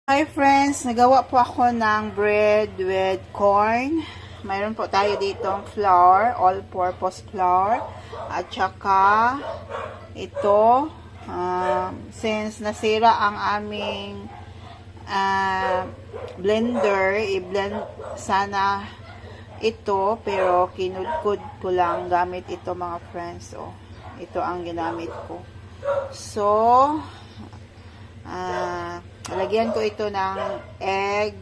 Hi friends, nagawa po ako ng bread with corn. Mayroon po tayo ditong flour, all-purpose flour. At saka ito, since nasira ang aming blender, i-blend sana ito, pero kinudkod ko lang gamit ito mga friends. So, ito ang ginamit ko. So, lagyan ko ito ng egg,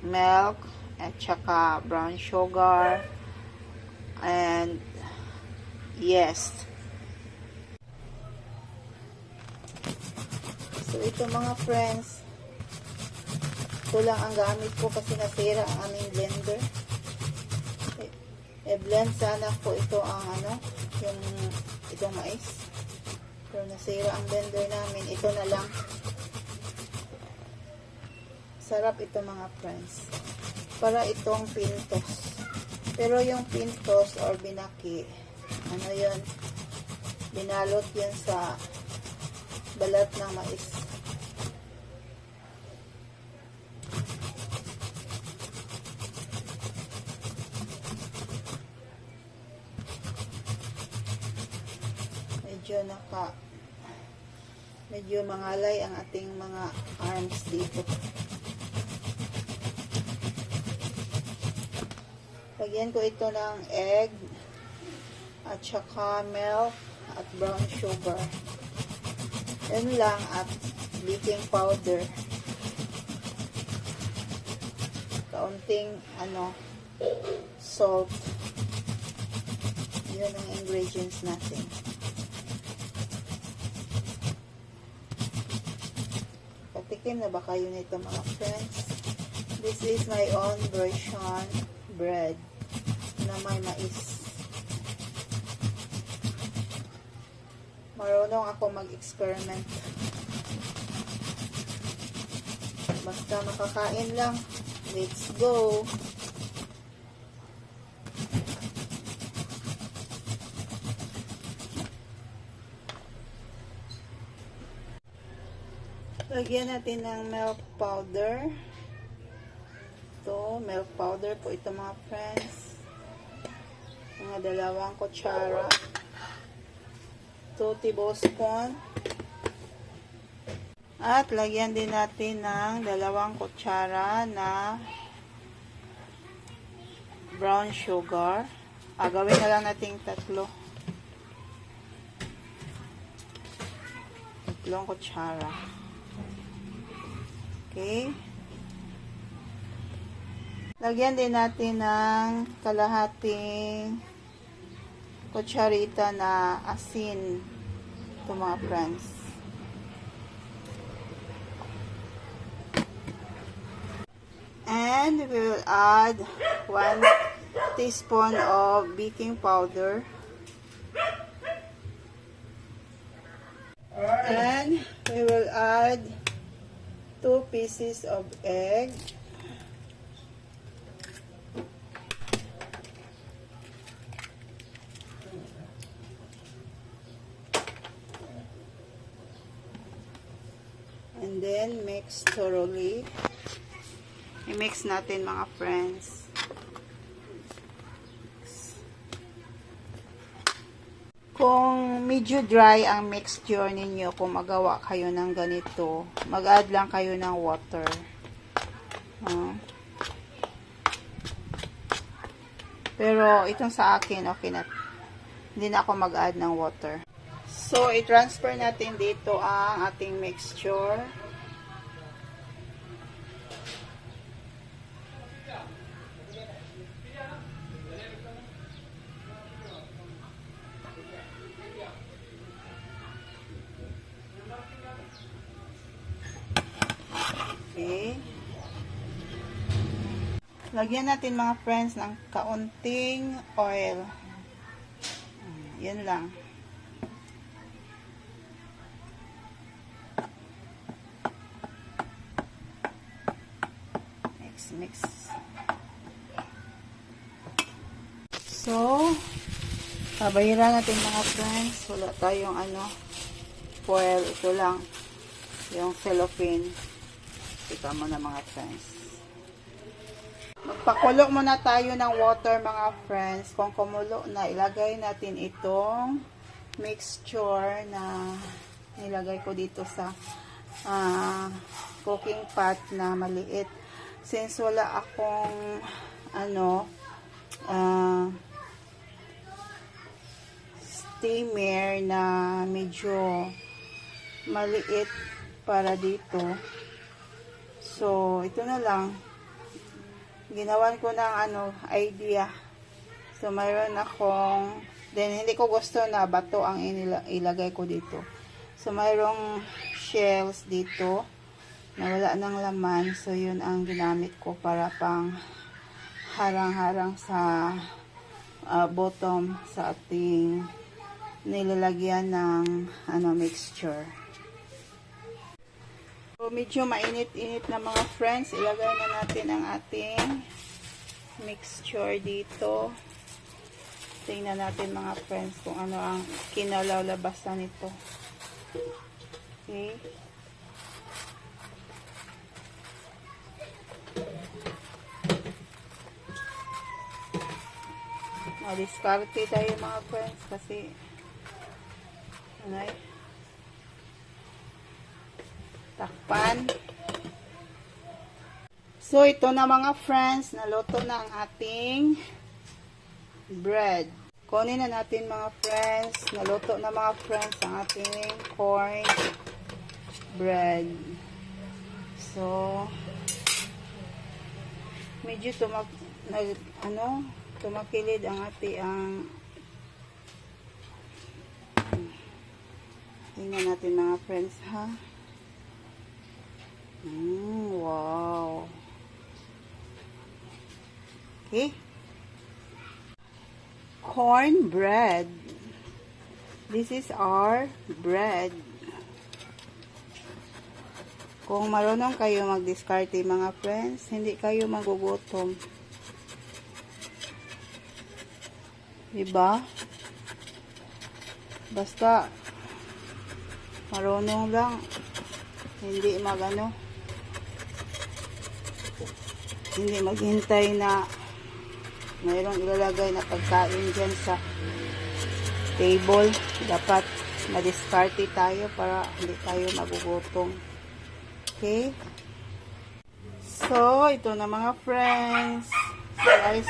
milk, at saka brown sugar, and yeast. So, ito mga friends, ito lang ang gamit ko kasi nasira ang aming blender. I-blend sana ko ito ang itong mais. Pero nasira ang blender namin. Ito na lang. Sarap ito mga friends. Para itong pintos. Pero yung pintos or binaki, yun? Binalot yun sa balat ng mais. Medyo mangalay ang ating mga arms dito. Lagyan ko ito ng egg at saka milk at brown sugar. Yan lang, at baking powder. Kaunting salt. Yun ang ingredients natin. Patikim na ba kayo nito mga friends? This is my own version bread na may mais. Marunong ako mag-experiment. Basta makakain lang. Let's go! Lagyan natin ng milk powder. Ito, milk powder po ito mga friends. Mga 2 kutsara. 2 tablespoon. At lagyan din natin ng 2 kutsara na brown sugar. Gawin na lang natin 3 kutsara. Okay. Lagyan din natin ng kalahating kutsarita na asin. Ito mga friends. And we will add 1 teaspoon of baking powder. And we will add 2 pieces of egg. And then mix thoroughly. I-mix natin mga friends. Kung medyo dry ang mixture ninyo, kung magawa kayo ng ganito, mag-add lang kayo ng water. Pero itong sa akin, okay na. Hindi na ako mag-add ng water. So, i-transfer natin dito ang ating mixture. Okay. Lagyan natin mga friends ng kaunting oil. Yan lang. Mix. So, pabayiran natin mga friends. Wala tayong foil. Ito lang. Yung cellophane. Kita mo na mga friends. Magpakulo muna tayo ng water mga friends. Kung kumulo na, ilagay natin itong mixture na nilagay ko dito sa cooking pot na maliit. Since wala akong steamer na medyo maliit para dito. So, ito na lang. Ginawan ko ng idea. So, mayroon akong, then hindi ko gusto na bato ang ilagay ko dito. So, mayroong shells dito na wala ng laman. So, yun ang ginamit ko para pang harang-harang sa bottom sa ating nilalagyan ng mixture. So, medyo mainit-init na mga friends. Ilagay na natin ang ating mixture dito. Tingnan natin mga friends kung ano ang kinalalabasan nito. Okay. Diskarte tayo mga friends kasi takpan. So, ito na mga friends, naluto na ang ating bread. Kunin na natin mga friends, naluto na mga friends ang ating corn bread. So, medyo tumakilid ang tingnan natin mga friends ha. Wow. Okay. Corn bread. This is our bread. Kung marunong kayo mag-diskarte mga friends, hindi kayo magugutom. Diba? Basta marunong lang. Hindi hindi maghintay na mayroong ilalagay na pagkain dyan sa table. Dapat ma-diskarte tayo para hindi tayo magugutom. Okay? So, ito na mga friends. Guys,